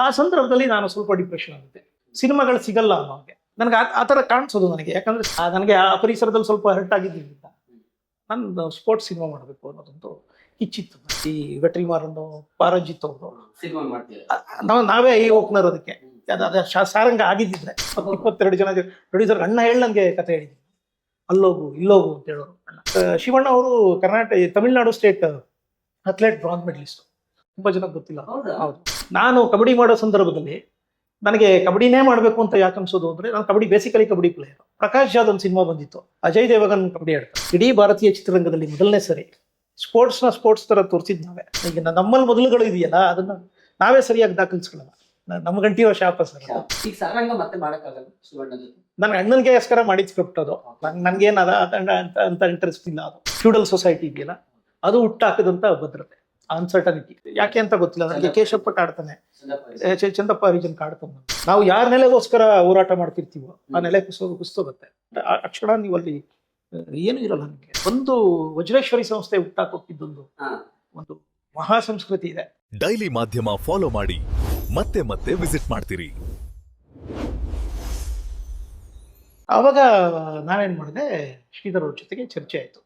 ಆ ಸಂದರ್ಭದಲ್ಲಿ ನಾನು ಸ್ವಲ್ಪ ಡಿಪ್ರೆಷನ್ ಆಗುತ್ತೆ. ಸಿನಿಮಾಗಳು ಸಿಗಲ್ಲ ಅನ್ನೋಂಗೆ ನನಗೆ ಆ ಥರ ಕಾಣಿಸೋದು ನನಗೆ. ಯಾಕಂದ್ರೆ ನನಗೆ ಆ ಪರಿಸರದಲ್ಲಿ ಸ್ವಲ್ಪ ಹರ್ಟ್ ಆಗಿದ್ದರಿಂದ ನಾನು ಸ್ಪೋರ್ಟ್ಸ್ ಸಿನಿಮಾ ಮಾಡಬೇಕು ಅನ್ನೋದೊಂದು ಇಚ್ಛಿತ್ತು. ಈ ವೆಟ್ರಿಮಾರನ್ನು ಪಾರಂಜಿತ್ ಅವರು ನಾವೇ ಈ ಓಪನರ್ ಅದಕ್ಕೆ ಸಾರಂಗ ಆಗಿದ್ದಿದ್ರೆ 22 ಜನ ಪ್ರೊಡ್ಯೂಸರ್ ಅಣ್ಣ ಹೇಳಿ ನನಗೆ ಕತೆ ಹೇಳಿದ್ದೀನಿ, ಅಲ್ಲೋಗು ಇಲ್ಲೋಗು ಅಂತ ಹೇಳೋರು ಅಣ್ಣ. ಶಿವಣ್ಣ ಅವರು Tamil Nadu state athlete bronze medalist, ತುಂಬಾ ಜನಕ್ಕೆ ಗೊತ್ತಿಲ್ಲ. ಹೌದು, ನಾನು ಕಬಡ್ಡಿ ಮಾಡೋ ಸಂದರ್ಭದಲ್ಲಿ ನನಗೆ ಕಬಡ್ಡಿನೇ ಮಾಡಬೇಕು ಅಂತ ಯಾಕೆ ಅನ್ಸೋದು ಅಂದ್ರೆ, ನಾನು ಕಬಡ್ಡಿ ಬೇಸಿಕಲಿ ಕಬಡ್ಡಿ ಪ್ಲೇಯರ್. ಪ್ರಕಾಶ್ ಜಾದ್ ಒಂದು ಸಿನಿಮಾ ಬಂದಿತ್ತು, ಅಜಯ್ ದೇವಗನ್ ಕಬಡ್ಡಿ ಆಡ್ತಾರೆ. ಇಡೀ ಭಾರತೀಯ ಚಿತ್ರರಂಗದಲ್ಲಿ ಮೊದಲನೇ ಸರಿ ಸ್ಪೋರ್ಟ್ಸ್ ತರ ತೋರಿಸಿದ್ ನಾವೇ. ಈಗ ನಮ್ಮಲ್ಲಿ ಮೊದಲುಗಳು ಇದೆಯಲ್ಲ, ಅದನ್ನ ನಾವೇ ಸರಿಯಾಗಿ ದಾಖಲಿಸ್ಕೊಳ್ಳಲ್ಲ. ನಮ್ಮ ಗಂಟಿರೋ ಶಾಪ ಸರ್. ಈಗ ಸಾರಂಗ ಮತ್ತೆ ಮಾಡಕ್ಕಾಗಲ್ಲ ನನ್ನ ಅಣ್ಣನಿಗೆಸ್ಕರ ಮಾಡಿದ್ ಸ್ಕ್ರಿಪ್ಟ್ ಅದು. ನನ್ಗೇನ್ ಅಂತ ಇಂಟ್ರೆಸ್ಟ್ ಇಲ್ಲ. ಅದು ಫ್ಯೂಡಲ್ ಸೊಸೈಟಿ ಇದೆಯಲ್ಲ, ಅದು ಹುಟ್ಟಾಕದಂತ ಭದ್ರತೆ, ಅನ್ಸರ್ಟನಿಟಿ. ಯಾಕೆ ಅಂತ ಗೊತ್ತಿಲ್ಲ ನನಗೆ. ಕೇಶಪ್ಪ ಕಾಡ್ತಾನೆ, ಚಂದಪ್ಪ ಹರಿಜನ್ ಕಾಡ್ತಾನೆ. ನಾವು ಯಾರ ನೆಲೆಗೋಸ್ಕರ ಹೋರಾಟ ಮಾಡ್ತಿರ್ತೀವೋ ಆ ನೆಲೆ ಕುಸ್ತೋಗುತ್ತೆ. ಆ ಕ್ಷಣ ನೀವು ಅಲ್ಲಿ ಏನು ಇರಲ್ಲ. ನನಗೆ ಒಂದು ವಜ್ರೇಶ್ವರಿ ಸಂಸ್ಥೆ ಹುಟ್ಟಾಕೊಟ್ಟಿದ್ದೊಂದು ಒಂದು ಮಹಾ ಸಂಸ್ಕೃತಿ ಇದೆ. ಡೈಲಿ ಮಾಧ್ಯಮ ಫಾಲೋ ಮಾಡಿ, ಮತ್ತೆ ಮತ್ತೆ ವಿಸಿಟ್ ಮಾಡ್ತೀರಿ. ಆವಾಗ ನಾನೇನ್ ಮಾಡಿದೆ, ಶ್ರೀಧರ್ ಅವ್ರ ಜೊತೆಗೆ ಚರ್ಚೆ ಆಯ್ತು.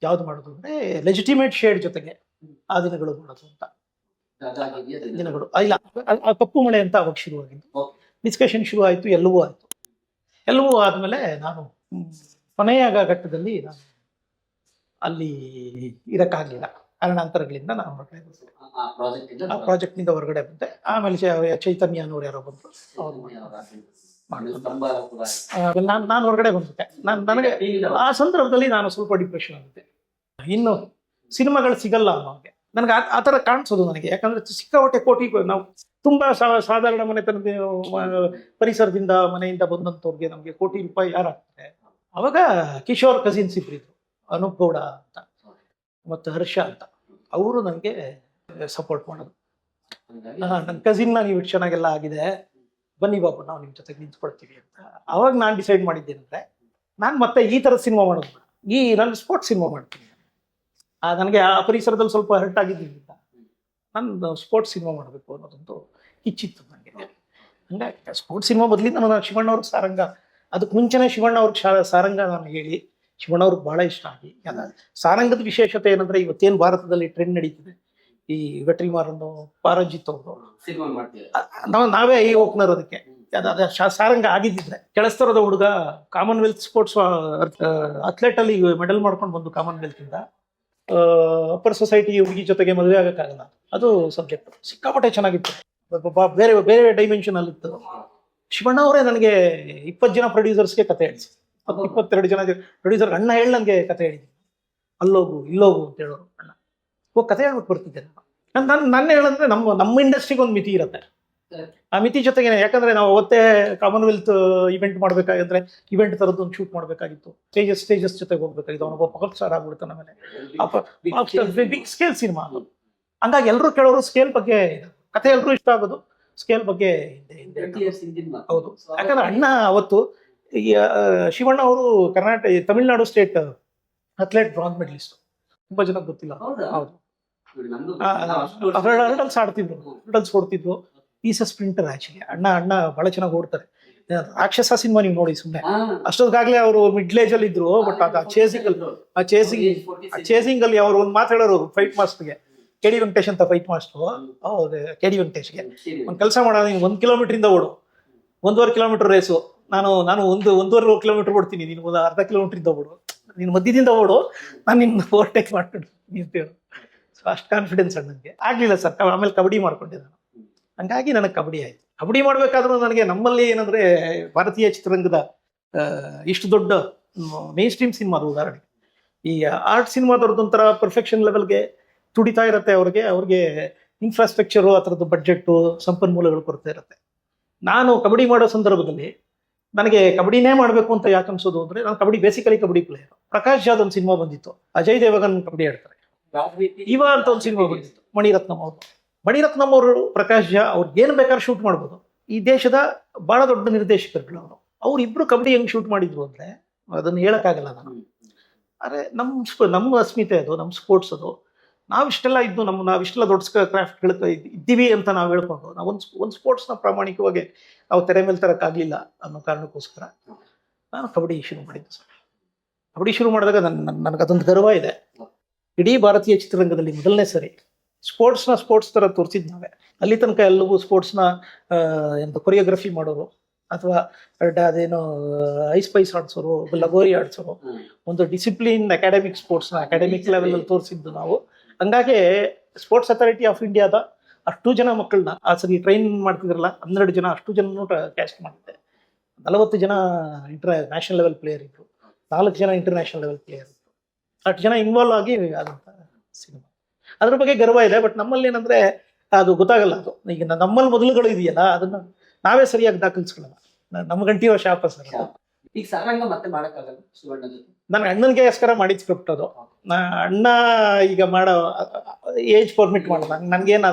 ಯಾವ್ದು ಮಾಡೋದು ಅಂದ್ರೆ ಲೆಜಿಟಿಮೇಟ್ ಶೇಡ್ ಜೊತೆಗೆ ಆ ದಿನಗಳು ಮಾಡೋದು ಅಂತ. ದಿನಗಳು ಇಲ್ಲ, ಆ ಕಪ್ಪು ಮಳೆ ಅಂತ ಅವಾಗ ಶುರುವಾಗಿದ್ದು. ಡಿಸ್ಕಷನ್ ಶುರು ಆಯ್ತು, ಎಲ್ಲವೂ ಆಯ್ತು. ಎಲ್ಲವೂ ಆದ್ಮೇಲೆ ನಾನು ಕೊನೆಯ ಘಟ್ಟದಲ್ಲಿ ನಾನು ಅಲ್ಲಿ ಇರಕ್ಕಾಗ್ಲಿಲ್ಲ, ಕಾರಣಾಂತರಗಳಿಂದ ನಾನು ಹೊರಗಡೆ ಬಂದೆ. ಆ ಪ್ರಾಜೆಕ್ಟ್ ನಿಂದ ಹೊರಗಡೆ ಬಂದೆ. ಆಮೇಲೆ ಚೈತನ್ಯ ಅನ್ನೋರು ಯಾರೋ ಬಂದ್ರು, ನಾನು ಹೊರಗಡೆ ಬಂದ್ಬಿಟ್ಟೆ. ನನಗೆ ಆ ಸಂದರ್ಭದಲ್ಲಿ ನಾನು ಸ್ವಲ್ಪ ಡಿಪ್ರೆಷನ್ ಆಗುತ್ತೆ. ಇನ್ನು ಸಿನಿಮಾಗಳು ಸಿಗಲ್ಲ ಅನ್ನೋಂಗೆ ನನಗೆ ಆ ಥರ ಕಾಣಿಸೋದು ನನಗೆ. ಯಾಕಂದ್ರೆ ಸಿಕ್ಕಾಪಟ್ಟೆ ಕೋಟಿ, ನಾವು ತುಂಬಾ ಸಾಧಾರಣ ಮನೆತನದ ಪರಿಸರದಿಂದ ಮನೆಯಿಂದ ಬಂದಂಥವ್ರಿಗೆ ನಮಗೆ ಕೋಟಿ ರೂಪಾಯಿ ಯಾರಾಗ್ತಾರೆ. ಅವಾಗ ಕಿಶೋರ್ ಕಸಿನ್ಸ್ ಇಬ್ಬರಿದ್ರು, ಅನೂಪ್ ಗೌಡ ಅಂತ ಮತ್ತು ಹರ್ಷ ಅಂತ. ಅವರು ನನಗೆ ಸಪೋರ್ಟ್ ಮಾಡೋದು. ನನ್ನ ಕಸಿನ್ನ ನೀವು ಇಷ್ಟು ಚೆನ್ನಾಗೆಲ್ಲ ಆಗಿದೆ, ಬನ್ನಿ ಬಾಬು ನಾವು ನಿಮ್ಮ ಜೊತೆಗೆ ನಿಂತ್ಕೊಳ್ತೀವಿ ಅಂತ. ಅವಾಗ ನಾನು ಡಿಸೈಡ್ ಮಾಡಿದ್ದೇನೆಂದ್ರೆ, ನಾನು ಮತ್ತೆ ಈ ಥರದ ಸಿನಿಮಾ ಮಾಡೋದು ಬೇಡ, ನಾನು ಸ್ಪೋರ್ಟ್ಸ್ ಸಿನಿಮಾ ಮಾಡ್ತೀನಿ. ನನಗೆ ಆ ಪರಿಸರದಲ್ಲಿ ಸ್ವಲ್ಪ ಹರ್ಟ್ ಆಗಿದ್ದರಿಂದ ನಾನು ಸ್ಪೋರ್ಟ್ಸ್ ಸಿನಿಮಾ ಮಾಡಬೇಕು ಅನ್ನೋದೊಂದು ಇಚ್ಛಿತ್ತು ನನಗೆ. ಹಂಗಾಗಿ ಸ್ಪೋರ್ಟ್ಸ್ ಸಿನಿಮಾ ಬದಲಿಂದ ನಾನು ಶಿವಣ್ಣ ಅವ್ರಿಗೆ ಸಾರಂಗ, ಅದಕ್ಕೆ ಮುಂಚೆನೇ ಶಿವಣ್ಣ ಅವ್ರಿಗೆ ಸಾರಂಗ ನಾನು ಹೇಳಿ ಶಿವಣ್ಣ ಅವ್ರಿಗೆ ಬಹಳ ಇಷ್ಟ ಆಗಿ. ಸಾರಂಗದ ವಿಶೇಷತೆ ಏನಂದ್ರೆ, ಇವತ್ತೇನು ಭಾರತದಲ್ಲಿ ಟ್ರೆಂಡ್ ನಡೀತಿದೆ, ಈ ವೆಟ್ರಿಮಾರನ್ನು ಪಾರಂಜಿತ್ ಅವರು ನಾವೇ ಈ ಓಪನರ್ ಅದಕ್ಕೆ ಸಾರಂಗ ಆಗಿದ್ದಿದ್ರೆ. ಕೆಳಸ್ತರದ ಹುಡುಗ ಕಾಮನ್ವೆಲ್ತ್ ಸ್ಪೋರ್ಟ್ಸ್ ಅಥ್ಲೆಟ್ ಅಲ್ಲಿ ಮೆಡಲ್ ಮಾಡ್ಕೊಂಡು ಬಂದು ಕಾಮನ್ವೆಲ್ತ್ ಇಂದ ಅಪ್ಪರ್ ಸೊಸೈಟಿ ಹುಡುಗಿ ಜೊತೆಗೆ ಮದುವೆ ಆಗಕ್ಕಾಗಲ್ಲ. ಅದು ಸಬ್ಜೆಕ್ಟ್ ಸಿಕ್ಕಾಪಟ್ಟೆ ಚೆನ್ನಾಗಿತ್ತು, ಬೇರೆ ಬೇರೆ ಡೈಮೆನ್ಷನ್ ಅಲ್ಲಿ ಇತ್ತು. ಶಿವಣ್ಣ ಅವರೇ ನನಗೆ 20 ಜನ ಪ್ರೊಡ್ಯೂಸರ್ಸ್ಗೆ ಕತೆ ಹೇಳಿಸಿ, 22 ಜನ ಪ್ರೊಡ್ಯೂಸರ್ ಅಣ್ಣ ಹೇಳಿ ನನಗೆ ಕತೆ ಹೇಳಿದ್ದೀನಿ, ಅಲ್ಲೋಗು ಇಲ್ಲೋಗು ಅಂತ ಹೇಳೋರು ಅಣ್ಣ. ಕತೆ ಹೇಳ್ಬಿಟ್ಟು ಬರ್ತಿದ್ದೆ ನಾನು ಹೇಳಂದ್ರೆ, ನಮ್ಮ ಇಂಡಸ್ಟ್ರಿಗೆ ಒಂದು ಮಿತಿ ಇರುತ್ತೆ. ಆ ಮಿತಿ ಜೊತೆಗೆ, ಯಾಕಂದ್ರೆ ನಾವು ಅವತ್ತೇ ಕಾಮನ್ವೆಲ್ತ್ ಇವೆಂಟ್ ಮಾಡ್ಬೇಕಾಗಿದ್ರೆ ಇವೆಂಟ್ ತರದ್ದು ಒಂದು ಶೂಟ್ ಮಾಡ್ಬೇಕಾಗಿತ್ತು. ಸ್ಟೇಜಸ್ ಜೊತೆಗೆ ಹೋಗ್ಬೇಕಾಗಿತ್ತು. ಅವನೊಬ್ಬ ಪವರ್ ಸ್ಟಾರ್ ಆಗ್ಬಿಡ್ತಾನೆ. ಆಮೇಲೆ ಬಿಗ್ ಸ್ಕೇಲ್ ಸಿನಿಮಾ ಅದು. ಹಂಗಾಗಿ ಎಲ್ಲರೂ ಕೇಳೋರು ಸ್ಕೇಲ್ ಬಗ್ಗೆ, ಕತೆ ಎಲ್ಲರೂ ಇಷ್ಟ ಆಗೋದು ಸ್ಕೇಲ್ ಬಗ್ಗೆ. ಹೌದು, ಯಾಕಂದ್ರೆ ಅಣ್ಣ ಅವತ್ತು ಶಿವಣ್ಣ ಅವರು Tamil Nadu state athlete bronze medalist, ತುಂಬಾ ಜನಕ್ಕೆ ಗೊತ್ತಿಲ್ಲ. ಹೌದು, ಹರ್ಡಲ್ಸ್ ಆಡ್ತಿದ್ರು, ಹರ್ಡಲ್ಸ್ ಓಡ್ತಿದ್ರು. Is a sprinter actually. ಅಣ್ಣ ಬಹಳ ಚೆನ್ನಾಗಿ ಓಡ್ತಾರೆ. ರಾಕ್ಷಸ ಸಿನಿಮಾ ನೀವು ನೋಡಿ, ಸುಮ್ಮನೆ ಅಷ್ಟೊತ್ತಾಗ್ಲೇ ಅವರು ಮಿಡ್ಲ್ ಏಜ್ ಅಲ್ಲಿ ಇದ್ರು. ಬಟ್ ಚೇಸಿಂಗ್ ಅಲ್ಲಿ ಅವರು ಒಂದು ಮಾತಾಡೋರು ಫೈಟ್ ಮಾಸ್ಟರ್ಗೆ, ಕೆಡಿ ವೆಂಕಟೇಶ್ ಅಂತ ಫೈಟ್ ಮಾಸ್ಟರ್. ಹೌದು, ಕೆಡಿ ವೆಂಕಟೇಶ್ಗೆ ಒಂದು ಕೆಲಸ ಮಾಡೋದು, ನೀನು 1 ಕಿಲೋಮೀಟರ್ ಇಂದ ಓಡು, 1.5 ಕಿಲೋಮೀಟರ್ ರೇಸು, ನಾನು 1.5 ಕಿಲೋಮೀಟರ್ ಓಡ್ತೀನಿ, ನೀನು 1/2 ಕಿಲೋಮೀಟರ್ ಇಂದ ಓಡು, ನೀನು ಮಧ್ಯದಿಂದ ಓಡು, ನಾನು ನಿನ್ನ ಓವರ್ಟೇಕ್ ಮಾಡ್ಕೊಂಡು ನಿಂತೇಳು. ಸೊ ಅಷ್ಟು ಕಾನ್ಫಿಡೆನ್ಸ್ ನನಗೆ ಆಗ್ಲಿಲ್ಲ ಸರ್. ಆಮೇಲೆ ಕಬಡ್ಡಿ ಮಾಡ್ಕೊಂಡೆ ನಾನು. ಹಂಗಾಗಿ ನನಗೆ ಕಬಡ್ಡಿ ಆಯ್ತು. ಕಬಡ್ಡಿ ಮಾಡ್ಬೇಕಾದ್ರೂ ನನಗೆ ನಮ್ಮಲ್ಲಿ ಏನಂದ್ರೆ, ಭಾರತೀಯ ಚಿತ್ರರಂಗದ ಇಷ್ಟು ದೊಡ್ಡ ಮೇನ್ ಸ್ಟ್ರೀಮ್ ಸಿನಿಮಾದ ಉದಾಹರಣೆ, ಈ ಆರ್ಟ್ ಸಿನಿಮಾದವ್ರದ್ದೊಂಥರ ಪರ್ಫೆಕ್ಷನ್ ಲೆವೆಲ್ಗೆ ತುಡಿತಾ ಇರುತ್ತೆ. ಅವ್ರಿಗೆ ಇನ್ಫ್ರಾಸ್ಟ್ರಕ್ಚರು, ಆ ಥರದ್ದು ಬಡ್ಜೆಟ್ಟು, ಸಂಪನ್ಮೂಲಗಳು ಕೊರತೆ ಇರುತ್ತೆ. ನಾನು ಕಬಡ್ಡಿ ಮಾಡೋ ಸಂದರ್ಭದಲ್ಲಿ ನನಗೆ ಕಬಡ್ಡಿನೇ ಮಾಡಬೇಕು ಅಂತ ಯಾಕೆ ಅನ್ಸೋದು ಅಂದ್ರೆ, ನಾನು ಬೇಸಿಕಲಿ ಕಬಡ್ಡಿ ಪ್ಲೇಯರ್. ಪ್ರಕಾಶ್ ಜಾದ್ ಒಂದು ಸಿನಿಮಾ ಬಂದಿತ್ತು, ಅಜಯ್ ದೇವಗನ್ ಕಬಡ್ಡಿ ಆಡ್ತಾರೆ. ಇವ ಅಂತ ಒಂದು ಸಿನಿಮಾ ಬಂದಿತ್ತು, ಮಣಿರತ್ನಂ ಅವರು ಪ್ರಕಾಶ್ ಜಾ ಅವ್ರಿಗೆ ಏನು ಬೇಕಾದ್ರೆ ಶೂಟ್ ಮಾಡ್ಬೋದು. ಈ ದೇಶದ ಬಹಳ ದೊಡ್ಡ ನಿರ್ದೇಶಕರುಗಳು ಅವ್ರು ಇಬ್ರು ಕಬಡ್ಡಿ ಹೆಂಗ್ ಶೂಟ್ ಮಾಡಿದ್ರು ಅಂದ್ರೆ, ಅದನ್ನ ಹೇಳಕ್ಕಾಗಲ್ಲ ನಾನು. ಅರೆ ನಮ್ಮ ಅಸ್ಮಿತೆ ಅದು, ನಮ್ಮ ಸ್ಪೋರ್ಟ್ಸ್ ಅದು. ನಾವಿಷ್ಟೆಲ್ಲ ಇದ್ದು ನಾವಿಷ್ಟೆಲ್ಲ ದೊಡ್ಡ ಕ್ರಾಫ್ಟ್ಗಳು ಇದ್ದೀವಿ ಅಂತ ನಾವು ಹೇಳ್ಕೊಂಡು ನಾವು ಒಂದು ಸ್ಪೋರ್ಟ್ಸ್ನ ಪ್ರಾಮಾಣಿಕವಾಗಿ ನಾವು ತೆರೆ ಮೇಲೆ ತರಕ್ಕಾಗಲಿಲ್ಲ ಅನ್ನೋ ಕಾರಣಕ್ಕೋಸ್ಕರ ನಾನು ಕಬಡ್ಡಿ ಶುರು ಮಾಡಿದ್ದೆ ಸರ್. ಕಬಡ್ಡಿ ಶುರು ಮಾಡಿದಾಗ ನನಗೆ ಅದೊಂದು ಗರ್ವ ಇದೆ. ಇಡೀ ಭಾರತೀಯ ಚಿತ್ರರಂಗದಲ್ಲಿ ಮೊದಲನೇ ಸರಿ ಸ್ಪೋರ್ಟ್ಸ್ ಥರ ತೋರಿಸಿದ್ದು ನಾವೇ. ಅಲ್ಲಿ ತನಕ ಎಲ್ಲವೂ ಸ್ಪೋರ್ಟ್ಸ್ನ ಎಂತ ಕೊರಿಯೋಗ್ರಫಿ ಮಾಡೋರು ಅಥವಾ ಅದೇನೋ ಐಸ್ ಆಡಿಸೋರು, ಲಗೋರಿ ಆಡಿಸೋರು, ಒಂದು ಡಿಸಿಪ್ಲಿನ್ ಅಕಾಡೆಮಿಕ್ ಸ್ಪೋರ್ಟ್ಸ್ನ ಅಕಾಡೆಮಿಕ್ ಲೆವೆಲಲ್ಲಿ ತೋರಿಸಿದ್ದು ನಾವು. ಹಂಗಾಗಿ ಸ್ಪೋರ್ಟ್ಸ್ ಅಥಾರಿಟಿ ಆಫ್ ಇಂಡಿಯಾದ ಅಷ್ಟು ಜನ ಮಕ್ಕಳನ್ನ ಆ ಸರಿ ಟ್ರೈನ್ ಮಾಡ್ತಿದ್ರಲ್ಲ, 12 ಜನ, ಅಷ್ಟು ಜನನೂ ಕ್ಯಾಸ್ಟ್ ಮಾಡಿದ್ದೆ. 40 ಜನ ನ್ಯಾಷನಲ್ ಲೆವೆಲ್ ಪ್ಲೇಯರ್ ಇದ್ರು, 4 ಜನ ಇಂಟರ್ನ್ಯಾಷನಲ್ ಲೆವೆಲ್ ಪ್ಲೇಯರ್ ಇದ್ರು. ಅಷ್ಟು ಜನ ಇನ್ವಾಲ್ವ್ ಆಗಿ ಆದಂಥ ಸಿನಿಮಾ. ಅದ್ರ ಬಗ್ಗೆ ಗರ್ವ ಇದೆ. ಬಟ್ ನಮ್ಮಲ್ಲಿ ಏನಂದ್ರೆ ಅದು ಗೊತ್ತಾಗಲ್ಲ. ಅದು ಈಗ ನಮ್ಮಲ್ಲಿ ಮೊದಲುಗಳು ಇದೆಯಲ್ಲ, ಅದನ್ನ ನಾವೇ ಸರಿಯಾಗಿ ದಾಖಲಿಸ್ಕೊಳ್ಳಲ್ಲ. ನಮ್ಮ ಗಂಟಿರೋ ಶಾಪ ಸರ್. ಈಗ ಸಾರಂಗ ಮತ್ತೆ ಮಾಡಕ್ಕಾಗಲ್ಲ ಸುವರ್ಣ ಜೊತೆ? ನನ್ನ ಅಣ್ಣನಿಗೋಸ್ಕರ ಮಾಡಿದ ಸ್ಕ್ರಿಪ್ಟ್ ಅದು. ಅಣ್ಣ ಈಗ ಮಾಡೋ ಏಜ್ ಪರ್ಮಿಟ್ ಮಾಡೋದು ನನ್ಗೇನು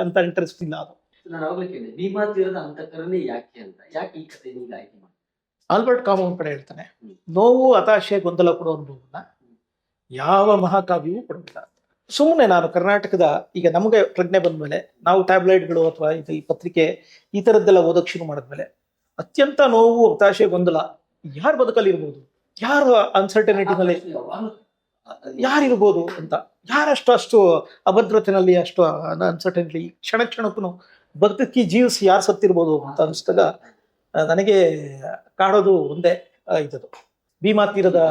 ಅಂತ ಇಂಟ್ರೆಸ್ಟ್ ಇಲ್ಲ. ಅದು ನಾನು ಅವಾಗಲೇ ಕೇಳಿದೆ, ಭೀಮಾ ತೀರದ ಅಂತಃಕರನೇ ಯಾಕೆ ಅಂತ. ಯಾಕೆ ಈ ಕಥೆ ನೀವು ಆಯ್ಕೆ ಮಾಡಿ? ಆಲ್ಬರ್ಟ್ ಕಾಮು ಕಡೆ ಹೇಳ್ತಾನೆ, ನೋವು, ಹತಾಶೆ, ಗೊಂದಲ ಕೊಡೋ ಅನುಭವನ ಯಾವ ಮಹಾಕಾವ್ಯವೂ ಕೊಡೋದಿಲ್ಲ. ಸುಮ್ಮನೆ ನಾನು ಕರ್ನಾಟಕದ ಈಗ ನಮಗೆ ಪ್ರಜ್ಞೆ ಬಂದ್ಮೇಲೆ ನಾವು ಟ್ಯಾಬ್ಲೆಟ್ಗಳು ಅಥವಾ ಈ ಪತ್ರಿಕೆ ಈ ಥರದ್ದೆಲ್ಲ ಓದೋಕೆ ಶುರು ಮಾಡಿದ್ಮೇಲೆ ಅತ್ಯಂತ ನೋವು, ಹತಾಶೆ, ಗೊಂದಲ ಯಾರು ಬದುಕಲ್ಲಿ ಇರ್ಬೋದು, ಯಾರು ಅನ್ಸರ್ಟನಿಟಿನಲ್ಲಿ ಯಾರಿರ್ಬೋದು ಅಂತ, ಅಷ್ಟು ಅಭದ್ರತೆನಲ್ಲಿ, ಅಷ್ಟು ಅನ್ಸರ್ಟನಿಟಿ, ಕ್ಷಣಕ್ಕೂ ಬದುಕಿ ಜೀವಿಸಿ ಯಾರು ಸತ್ತಿರ್ಬೋದು ಅಂತ ಅನಿಸಿದಾಗ ನನಗೆ ಕಾಡೋದು ಒಂದೇ ಇದ್ದದು. ಭೀಮಾ ತೀರದ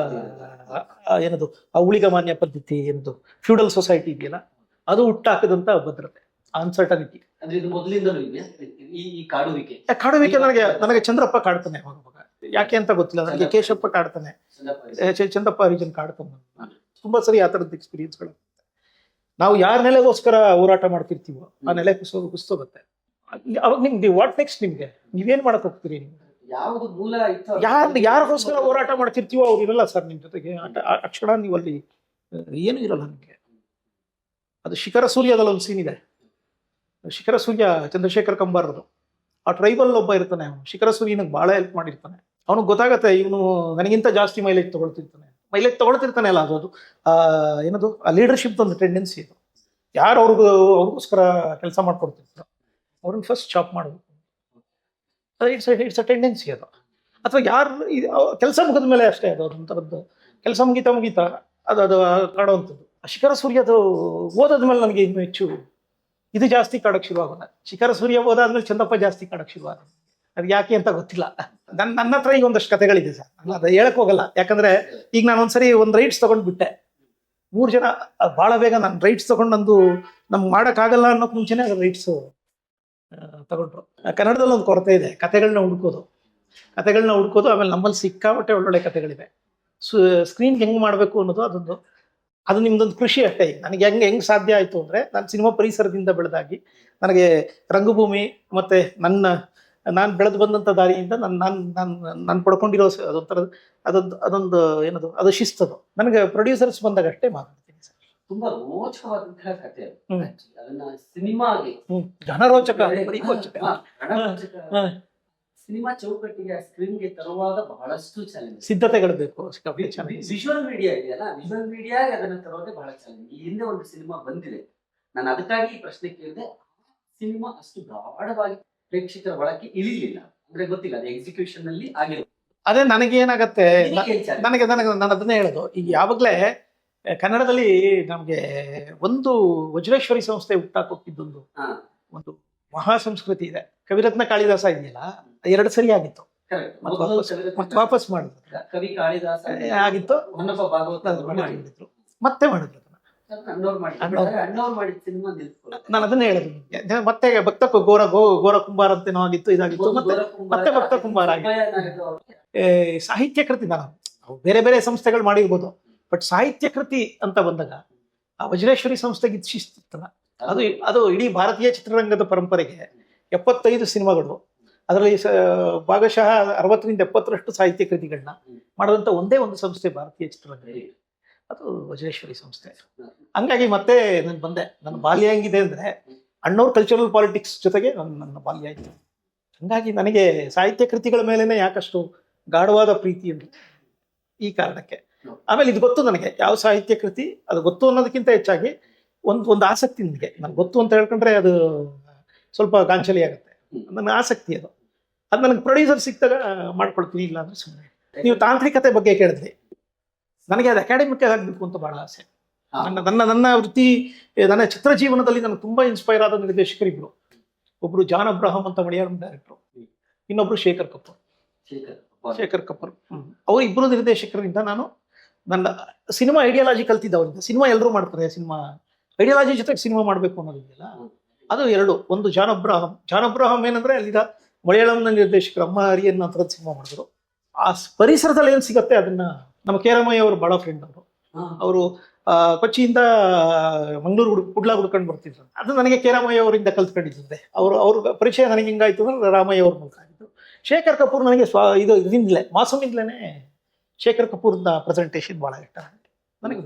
ಏನದು ಆ ಉಳಿಗಮಾನ್ಯ ಪದ್ಧತಿ, ಏನದು ಫ್ಯೂಡಲ್ ಸೊಸೈಟಿ ಇದೆಯಲ್ಲ, ಅದು ಹುಟ್ಟಾಕದಂತ ಅಭದ್ರತೆ, ಅನ್ಸರ್ಟನಿಟಿ. ಅಂದ್ರೆ ಇದು ಮೊದಲಿಂದಲೂ ಇದೆಯಾ ಈ ಕಾಡುವಿಕೆ? ಕಾಡುವಿಕೆ ನನಗೆ ಚಂದ್ರಪ್ಪ ಕಾಡ್ತಾನೆ ಅವಾಗ. ಯಾಕೆ ಅಂತ ಗೊತ್ತಿಲ್ಲ ನನಗೆ. ಕೇಶಪ್ಪ ಕಾಡ್ತಾನೆ, ಚಂದಪ್ಪ ಹರಿಜನ್ ಕಾಡ್ತಾನೆ. ತುಂಬಾ ಸರಿ ಆ ಥರದ್ದು ಎಕ್ಸ್ಪೀರಿಯನ್ಸ್ಗಳು. ನಾವು ಯಾರ ನೆಲೆಗೋಸ್ಕರ ಹೋರಾಟ ಮಾಡ್ತಿರ್ತೀವೋ ಆ ನೆಲೆ ಕುಸ್ತೋಗುತ್ತೆ. ಅವಾಗ ನಿಮ್ಗೆ ವಾಟ್ ನೆಕ್ಸ್ಟ್? ನಿಮ್ಗೆ ನೀವೇನ್ ಮಾಡಕ್ ಹೋಗ್ತೀರಿ? ನೀವು ಯಾವ್ದು ಮೂಲ ಯಾರಿಗೋಸ್ಕರ ಹೋರಾಟ ಮಾಡ್ತಿರ್ತೀವೋ ಅವ್ರು ಇರಲ್ಲ ಸರ್ ನಿಮ್ಮ ಜೊತೆಗೆ. ಆ ಕ್ಷಣ ನೀವು ಅಲ್ಲಿ ಏನು ಇರಲ್ಲ ನಿಮ್ಗೆ. ಅದು ಶಿಖರ ಸೂರ್ಯದಲ್ಲಿ ಒಂದು ಸೀನ್ ಇದೆ. ಶಿಖರ ಸೂರ್ಯ ಚಂದ್ರಶೇಖರ್ ಕಂಬಾರದು. ಆ ಟ್ರೈಬಲ್ ಒಬ್ಬ ಇರ್ತಾನೆ, ಅವನು ಶಿಖರ ಸೂರ್ಯನಿಗೆ ಬಹಳ ಹೆಲ್ಪ್ ಮಾಡಿರ್ತಾನೆ. ಅವನಿಗೆ ಗೊತ್ತಾಗತ್ತೆ ಇವನು ನನಗಿಂತ ಜಾಸ್ತಿ ಮೈಲೇಜ್ ತಗೊಳ್ತಿರ್ತಾನೆ ಅಲ್ಲ, ಅದು ಏನದು ಆ ಲೀಡರ್ಶಿಪ್ ಒಂದು ಟೆಂಡೆನ್ಸಿ ಇದು. ಯಾರು ಅವ್ರಿಗೋಸ್ಕರ ಕೆಲಸ ಮಾಡ್ಕೊಡ್ತಿರ್ತಾರೋ ಅವ್ರನ್ನ ಫಸ್ಟ್ ಚಾಪ್ ಮಾಡಬೇಕು. ಇಟ್ಸ್ ಅ ಟೆಂಡೆನ್ಸಿ ಅದು. ಅಥವಾ ಯಾರು ಕೆಲಸ ಮುಗಿದ ಮೇಲೆ ಅಷ್ಟೇ ಅದು ಒಂಥರದ್ದು ಕೆಲಸ ಮುಗಿತಾ ಅದು ಕಾಡುವಂಥದ್ದು. ಶಿಖರ ಸೂರ್ಯದು ಓದಾದ್ಮೇಲೆ ನನಗೆ ಇನ್ನೂ ಹೆಚ್ಚು ಇದು ಜಾಸ್ತಿ ಕಾಡಕ್ಕೆ ಶುರುವಾಗೋದ. ಶಿಖರ ಸೂರ್ಯ ಓದಾದ್ಮೇಲೆ ಚಂದಪ್ಪ ಜಾಸ್ತಿ ಕಾಡಕ್ಕೆ ಶುರುವಾದ. ಅದು ಯಾಕೆ ಅಂತ ಗೊತ್ತಿಲ್ಲ. ನನ್ನ ಹತ್ರ ಈಗ ಒಂದಷ್ಟು ಕಥೆಗಳಿದೆ ಸರ್, ನಾನು ಅದು ಹೇಳಕ್ ಹೋಗಲ್ಲ. ಯಾಕಂದ್ರೆ ಈಗ ನಾನು ಒಂದ್ಸರಿ ಒಂದು ರೈಟ್ಸ್ ತಗೊಂಡ್ಬಿಟ್ಟೆ. 3 ಜನ ಭಾಳ ಬೇಗ ನಾನು ರೈಟ್ಸ್ ತಗೊಂಡು ನಮ್ಗೆ ಮಾಡೋಕ್ಕಾಗಲ್ಲ ಅನ್ನೋಕೆ ಮುಂಚೆನೇ ಅದು ರೈಟ್ಸ್ ತಗೊಂಡ್ರು. ಕನ್ನಡದಲ್ಲಿ ಒಂದು ಕೊರತೆ ಇದೆ, ಕಥೆಗಳನ್ನ ಹುಡ್ಕೋದು. ಆಮೇಲೆ ನಮ್ಮಲ್ಲಿ ಸಿಕ್ಕಾಪಟ್ಟೆ ಒಳ್ಳೊಳ್ಳೆ ಕಥೆಗಳಿವೆ. ಸ್ಕ್ರೀನ್ಗೆ ಹೆಂಗೆ ಮಾಡಬೇಕು ಅನ್ನೋದು ಅದು ನಿಮ್ದೊಂದು ಕೃಷಿ ಅಷ್ಟೇ. ನನಗೆ ಹೆಂಗೆ ಸಾಧ್ಯ ಆಯಿತು ಅಂದರೆ, ನಾನು ಸಿನಿಮಾ ಪರಿಸರದಿಂದ ಬೆಳೆದಾಗಿ ನನಗೆ ರಂಗಭೂಮಿ ಮತ್ತು ನಾನು ಬೆಳೆದು ಬಂದಂಥ ದಾರಿಯಿಂದ ನಾನು ಪಡ್ಕೊಂಡಿರೋ ಅದೊಂದು ಏನದು ಅದು ಶಿಸ್ತದು. ನನಗೆ ಪ್ರೊಡ್ಯೂಸರ್ಸ್ ಬಂದಾಗ ಅಷ್ಟೇ ಮಾತಾಡ್ತೀನಿ ಸರ್. ತುಂಬಾ ರೋಚಕವಾದಂತಹ ಕಥೆ. ಅದನ್ನ ಸಿನಿಮಾಗೆ ಘನರೋಚಕ ಸಿನಿಮಾ ಚೌಕಟ್ಟಿಗೆ ಸ್ಕ್ರೀನ್ಗೆ ತರುವಾಗ ಬಹಳಷ್ಟು ಚಾಲೆಂಜ್, ಸಿದ್ಧತೆಗಳು ಬೇಕು. ವಿಜುವಲ್ ಮೀಡಿಯಾ ಇದೆಯಲ್ಲ, ವಿಜುವಲ್ ಮೀಡಿಯಾಗೆ ಅದನ್ನ ತರೋದೇ ಬಹಳ ಚಾಲೆಂಜ್. ಈ ಹಿಂದೆ ಒಂದು ಸಿನಿಮಾ ಬಂದಿದೆ, ನಾನು ಅದಕ್ಕಾಗಿ ಈ ಪ್ರಶ್ನೆ ಕೇಳಿದೆ. ಸಿನಿಮಾ ಅಷ್ಟು ಗಾಢವಾಗಿ ಪ್ರೇಕ್ಷಕರ ಒಳಕ್ಕೆ ಇಳಿಲಿಲ್ಲ, ಅಂದ್ರೆ ಗೊತ್ತಿಲ್ಲ ಅದು ಎಕ್ಸಿಕ್ಯೂಷನ್ ನಲ್ಲಿ ಆಗಿಲ್ಲ. ಅದೇ ನನಗೇನಾಗತ್ತೆ, ನಾನು ಅದನ್ನೇ ಹೇಳೋದು. ಈಗ ಯಾವಾಗಲೇ ಕನ್ನಡದಲ್ಲಿ ನಮಗೆ ಒಂದು ವಜ್ರೇಶ್ವರಿ ಸಂಸ್ಥೆ ಹುಟ್ಟಾಕೊಟ್ಟಿದ್ದೊಂದು ಒಂದು ಮಹಾ ಸಂಸ್ಕೃತಿ ಇದೆ. ಕವಿರತ್ನ ಕಾಳಿದಾಸ ಇದೆಯಲ್ಲ, 2 ಸರಿ ಆಗಿತ್ತು, ಮತ್ತೆ ವಾಪಸ್ ಮಾಡಿದ್ರು. ಕವಿ ಕಾಳಿದಾಸ ಆಗಿತ್ತು, ಮತ್ತೆ ಮಾಡಿದ್ರು. ನಾನು ಅದನ್ನೇ ಹೇಳೋದು. ಮತ್ತೆ ಭಕ್ತ ಗೋರ ಕುಂಬಾರ ಅಂತೇನೋ ಆಗಿತ್ತು, ಇದಾಗಿತ್ತು, ಮತ್ತೆ ಭಕ್ತ ಕುಂಬಾರ ಆಗಿತ್ತು. ಸಾಹಿತ್ಯ ಕೃತಿ ನಾವು ಬೇರೆ ಬೇರೆ ಸಂಸ್ಥೆಗಳು ಮಾಡಿರ್ಬೋದು, ಬಟ್ ಸಾಹಿತ್ಯ ಕೃತಿ ಅಂತ ಬಂದಾಗ ಆ ವಜ್ರೇಶ್ವರಿ ಸಂಸ್ಥೆಗೆ ಶಿಸ್ತಿತ್ತಲ್ಲ, ಅದು ಇಡೀ ಭಾರತೀಯ ಚಿತ್ರರಂಗದ ಪರಂಪರೆಗೆ 75 ಸಿನಿಮಾಗಳು, ಅದರಲ್ಲಿ ಭಾಗಶಃ 60ರಿಂದ 70ರಷ್ಟು ಸಾಹಿತ್ಯ ಕೃತಿಗಳನ್ನ ಮಾಡಿದಂಥ ಒಂದೇ ಒಂದು ಸಂಸ್ಥೆ ಭಾರತೀಯ ಚಿತ್ರರಂಗದಲ್ಲಿ, ಅದು ವಜ್ರೇಶ್ವರಿ ಸಂಸ್ಥೆ. ಹಂಗಾಗಿ ಮತ್ತೆ ನಾನು ಬಂದೆ. ನನ್ನ ಬಾಲ್ಯ ಹೆಂಗಿದೆ ಅಂದರೆ, ಅಣ್ಣವ್ರ ಕಲ್ಚರಲ್ ಪಾಲಿಟಿಕ್ಸ್ ಜೊತೆಗೆ ನನ್ನ ಬಾಲ್ಯ ಆಯಿತು. ಹಂಗಾಗಿ ನನಗೆ ಸಾಹಿತ್ಯ ಕೃತಿಗಳ ಮೇಲೇನೆ ಯಾಕಷ್ಟು ಗಾಢವಾದ ಪ್ರೀತಿ ಅಂತ ಈ ಕಾರಣಕ್ಕೆ. ಆಮೇಲೆ ಇದು ಗೊತ್ತು ನನಗೆ, ಯಾವ ಸಾಹಿತ್ಯ ಕೃತಿ ಅದು ಗೊತ್ತು ಅನ್ನೋದಕ್ಕಿಂತ ಹೆಚ್ಚಾಗಿ ಒಂದು ಆಸಕ್ತಿ ನನಗೆ. ನನಗೆ ಗೊತ್ತು ಅಂತ ಹೇಳ್ಕೊಂಡ್ರೆ ಅದು ಸ್ವಲ್ಪ ಗಾಂಚಲಿ ಆಗುತ್ತೆ. ನನ್ನ ಆಸಕ್ತಿ ಅದು ನನಗೆ ಪ್ರೊಡ್ಯೂಸರ್ ಸಿಕ್ತಾಗ ಮಾಡ್ಕೊಳ್ತೀನಿ, ಇಲ್ಲ ಅಂದ್ರೆ ಸುಮ್ಮನೆ. ನೀವು ತಾಂತ್ರಿಕತೆ ಬಗ್ಗೆ ಕೇಳಿದ್ರಿ, ನನಗೆ ಅದು ಅಕಾಡೆಮಿಕ್ ಆಗಬೇಕು ಅಂತ ಬಹಳ ಆಸೆ. ನನ್ನ ವೃತ್ತಿ, ನನ್ನ ಚಿತ್ರ ಜೀವನದಲ್ಲಿ ನನಗೆ ತುಂಬಾ ಇನ್ಸ್ಪೈರ್ ಆದ ನಿರ್ದೇಶಕರಿಬ್ರು. ಒಬ್ರು ಜಾನ್ ಅಬ್ರಹಂ ಅಂತ ಮಲಯಾಳಂ ಡೈರೆಕ್ಟ್ರು, ಇನ್ನೊಬ್ರು ಶೇಖರ್ ಕಪೂರ್. ಅವ್ರು ಇಬ್ರು ನಿರ್ದೇಶಕರಿಂದ ನಾನು ನನ್ನ ಸಿನಿಮಾ ಐಡಿಯಾಲಜಿ ಕಲ್ತಿದ್ದವರಿಂದ. ಸಿನಿಮಾ ಎಲ್ಲರೂ ಮಾಡ್ತಾರೆ, ಸಿನಿಮಾ ಐಡಿಯಾಲಜಿ ಜೊತೆಗೆ ಸಿನಿಮಾ ಮಾಡಬೇಕು ಅನ್ನೋದಿದೆಯಲ್ಲ, ಅದು ಎರಡು. ಒಂದು ಜಾನ್ ಅಬ್ರಹಂ ಏನಂದ್ರೆ ಅಲ್ಲಿದ ಮಲಯಾಳಂನ ನಿರ್ದೇಶಕರು ಅಮ್ಮ ಹರಿಯನ್ ಅಂತ ಸಿನಿಮಾ ಮಾಡಿದ್ರು. ಆ ಪರಿಸರದಲ್ಲಿ ಏನು ಸಿಗತ್ತೆ ಅದನ್ನ ನಮ್ಮ ಕೇರಮಯ್ಯ ಅವರು ಬಹಳ ಫ್ರೆಂಡ್. ಅವರು ಕೊಚ್ಚಿಯಿಂದ ಮಂಗಳೂರು ಕುಡ್ಲಾ ಹುಡ್ಕೊಂಡು ಬರ್ತಿದ್ರು. ಅದು ನನಗೆ ಕೇರಮಯ್ಯ ಅವರಿಂದ ಕಲ್ತ್ಕೊಂಡಿದ್ದೆ. ಅವ್ರ ಪರಿಚಯ ನನಗೆ ಹಿಂಗಾಯ್ತು ಅಂದ್ರೆ ರಾಮಯ್ಯ ಅವ್ರ ಮೂಲಕ ಆಗಿತ್ತು. ಶೇಖರ್ ಕಪೂರ್ ನನಗೆ ಇದರಿಂದಲೇ ಮಾಸೂಮಿಂದಲೇ ಶೇಖರ್ ಕಪೂರ್ನ ಪ್ರೆಸೆಂಟೇಷನ್ ಭಾಳ ಇಷ್ಟ ನನಗೆ.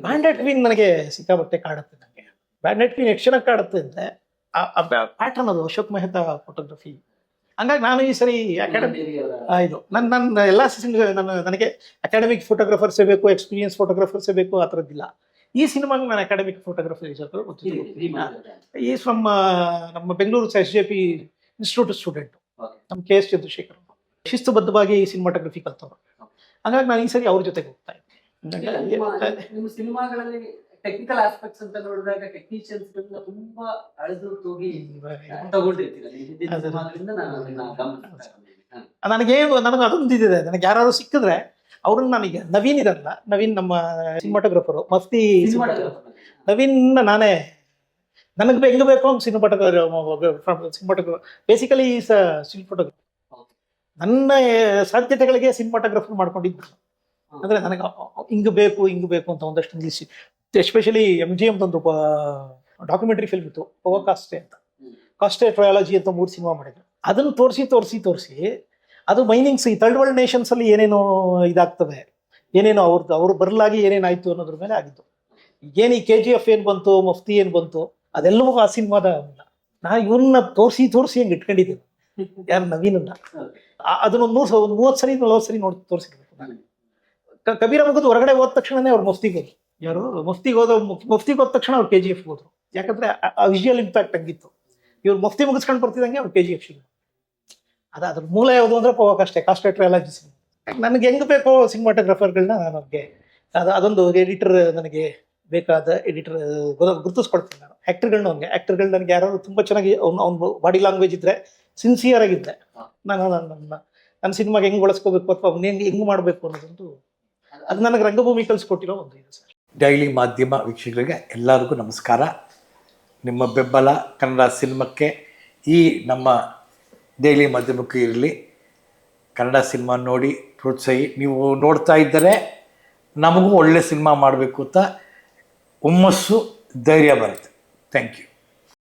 ಬ್ಯಾಂಡೆಡ್ ಕ್ವೀನ್ ನನಗೆ ಸಿಕ್ಕಾಬಟ್ಟೆ ಕಾಡುತ್ತೆ. ನನಗೆ ಬ್ಯಾಂಡೆಡ್ ಕ್ವೀನ್ ಎಷ್ಟು ಚೆನ್ನಾಗಿ ಕಾಡುತ್ತೆ ಅಂದರೆ ಪ್ಯಾಟರ್ನ್ ಅದು ಅಶೋಕ್ ಮೆಹ್ತಾ ಫೋಟೋಗ್ರಫಿ. ಹಂಗಾಗಿ ನಾನು ಈ ಸರಿ ಅಕಾಡೆಮಿ ಇದು ನನ್ನ ಎಲ್ಲ ನನಗೆ ಅಕಾಡೆಮಿಕ್ ಫೋಟೋಗ್ರಾಫರ್ಸೇ ಬೇಕು, ಎಕ್ಸ್ಪೀರಿಯನ್ಸ್ ಫೋಟೋಗ್ರಾಫರ್ಸೇ ಬೇಕು, ಆ ಥರದ್ದಿಲ್ಲ. ಈ ಸಿನಿಮಾಗೆ ನಾನು ಅಕಾಡೆಮಿಕ್ ಫೋಟೋಗ್ರಫರ್ ಈಸ್ ಫ್ರಮ್ ನಮ್ಮ ಬೆಂಗಳೂರು SJP ಇನ್ಸ್ಟಿಟ್ಯೂಟ್ ಸ್ಟೂಡೆಂಟ್ ನಮ್ಮ KS ಚಂದ್ರಶೇಖರ್. ಶಿಸ್ತುಬದ್ಧವಾಗಿ ಸಿನಿಮಾಟೋಗ್ರಫಿ ಕಲ್ತವ್ರು. ಹಾಗಾಗಿ ನಾನು ಈ ಸರಿ ಅವ್ರ ಜೊತೆಗೆ ಹೋಗ್ತಾ ಇದ್ದೆ. ನಿಮ್ಮ ಸಿನಿಮಾಗಳಲ್ಲಿ ಟೆಕ್ನಿಕಲ್ ಆಸ್ಪೆಕ್ಟ್ಸ್ ಅಂತ ನೋಡಿದಾಗ ಟೆಕ್ನಿಷಿಯನ್ಸ್ ತುಂಬಾ ಅಳೆದು ತೂಗಿ ನನಗೆ ಅದೊಂದಿದೆ. ನನಗೆ ಯಾರು ಸಿಕ್ಕಿದ್ರೆ ಅವ್ರನ್ನ ನನಗೆ ನವೀನ್ ಇರಲ್ಲ, ನವೀನ್ ನಮ್ಮ ಸಿನಿಮಾಟೋಗ್ರಫರು, ಮಫ್ತಿ ನವೀನ್ ನಾನೇ ನನಗೆ ಹೆಂಗ್ ಬೇಕು ಅಂತ ಸಿನಿಮಾಟೋಗ್ರಫರ್ ಬೇಸಿಕಲಿ ಸ್ಟಿಲ್ ಫೋಟೋಗ್ರಫರ್. ನನ್ನ ಸಾಧ್ಯತೆಗಳಿಗೆ ಸಿನಿಮಾಟೋಗ್ರಫರ್ ಮಾಡ್ಕೊಂಡಿದ್ದು. ಅಂದ್ರೆ ನನಗೆ ಹಿಂಗ್ ಬೇಕು ಅಂತ ಒಂದಷ್ಟು ನಿಲ್ಲಿಸಿ. ಎಸ್ಪೆಷಲಿ MGM ಒಂದು ಡಾಕ್ಯುಮೆಂಟ್ರಿ ಫಿಲ್ಮ್ ಇತ್ತು, ಪವರ್ ಕಾಸ್ಟೆ ಅಂತ, ಕಾಸ್ಟೆ ಟ್ರಯಾಲಜಿ ಅಂತ 3 ಸಿನಿಮಾ ಮಾಡಿದ್ರು. ಅದನ್ನು ತೋರಿಸಿ ಅದು ಮೈನಿಂಗ್ಸ್ ಈ ಥರ್ಡ್ ವರ್ಲ್ಡ್ ನೇಷನ್ಸ್ ಅಲ್ಲಿ ಏನೇನೋ ಇದಾಗ್ತವೆ, ಏನೇನೋ ಅವ್ರು ಬರಲಾಗಿ ಏನೇನಾಯ್ತು ಅನ್ನೋದ್ರ ಮೇಲೆ ಆಗಿದ್ದು. ಏನು ಈ KGF ಏನು ಬಂತು, ಮಫ್ತಿ ಏನು ಬಂತು, ಅದೆಲ್ಲವೂ ಆ ಸಿನಿಮಾದ. ನಾ ಇವನ್ನ ತೋರಿಸಿ ಹಂಗೆ ಇಟ್ಕೊಂಡಿದ್ದೀನಿ. ಯಾರು ನವೀನನ್ನ ಅದನ್ನೊಂದು 30 ಸರಿ 40 ಸರಿ ನೋಡಿ ತೋರಿಸಿರ್ಬೇಕು. ಕಬೀರ ಮುಗಿದು ಹೊರಗಡೆ ಹೋದ ತಕ್ಷಣನೇ ಅವ್ರು ಮಫ್ತಿಗೆ ಹೋದ್ರು. ಯಾರು ಮಫ್ತಿಗೆ ಹೋದ ತಕ್ಷಣ ಅವ್ರು KGF ಹೋದ್ರು. ಯಾಕಂದ್ರೆ ಆ ವಿಜುವಲ್ ಇಂಪ್ಯಾಕ್ಟ್ ಹಂಗಿತ್ತು. ಇವ್ರು ಮಫ್ತಿ ಮುಗಿಸ್ಕೊಂಡು ಬರ್ತಿದ್ದಂಗೆ ಅವ್ರು KGF ಶುರು. ಅದ್ರ ಮೂಲ ಯಾವುದು ಅಂದ್ರೆ ಪವರ್ ಕಾಸ್ಟೆ ಟ್ರಯಾಲಜಿ ಸಿನಿಮಾ. ನನಗೆ ಹೆಂಗ್ ಬೇಕೋ ಸಿನಿಮಾಟೋಗ್ರಫರ್ಗಳನ್ನ ನನಗೆ ಅದೊಂದು ಎಡಿಟರ್, ನನಗೆ ಬೇಕಾದ ಎಡಿಟರ್ ಗುರುತಿಸ್ಕೊಡ್ತೀನಿ ನಾನು. ಆಕ್ಟರ್ಗಳನ್ನ ನನಗೆ ಯಾರು ತುಂಬಾ ಚೆನ್ನಾಗಿ ಅವ್ನು ಬಾಡಿ ಲ್ಯಾಂಗ್ವೇಜ್ ಇದ್ರೆ, ಸಿನ್ಸಿಯರ್ ಆಗಿದ್ರೆ, ನನ್ನ ಸಿನಿಮಾಗೆ ಹೆಂಗ್ ಬಳಸ್ಕೋಬೇಕು ಅಥವಾ ಅವ್ನು ಹೆಂಗ್ ಮಾಡಬೇಕು ಅನ್ನೋದೊಂದು ಅದು ನನಗೆ ರಂಗಭೂಮಿ ಕಲಿಸ್ಕೊಟ್ಟಿರೋ ಒಂದು ಇದು ಸರ್. ಡೈಲಿ ಮಾಧ್ಯಮ ವೀಕ್ಷಕರಿಗೆ ಎಲ್ಲರಿಗೂ ನಮಸ್ಕಾರ. ನಿಮ್ಮ ಬೆಂಬಲ ಕನ್ನಡ ಸಿನಿಮಾಕ್ಕೆ, ಈ ನಮ್ಮ ಡೈಲಿ ಮಾಧ್ಯಮಕ್ಕೆ ಇರಲಿ. ಕನ್ನಡ ಸಿನಿಮಾ ನೋಡಿ ಪ್ರೋತ್ಸಾಹಿ. ನೀವು ನೋಡ್ತಾ ಇದ್ದರೆ ನಮಗೂ ಒಳ್ಳೆ ಸಿನಿಮಾ ಮಾಡಬೇಕು ಅಂತ ಹುಮ್ಮಸ್ಸು, ಧೈರ್ಯ ಬರುತ್ತೆ. Thank you.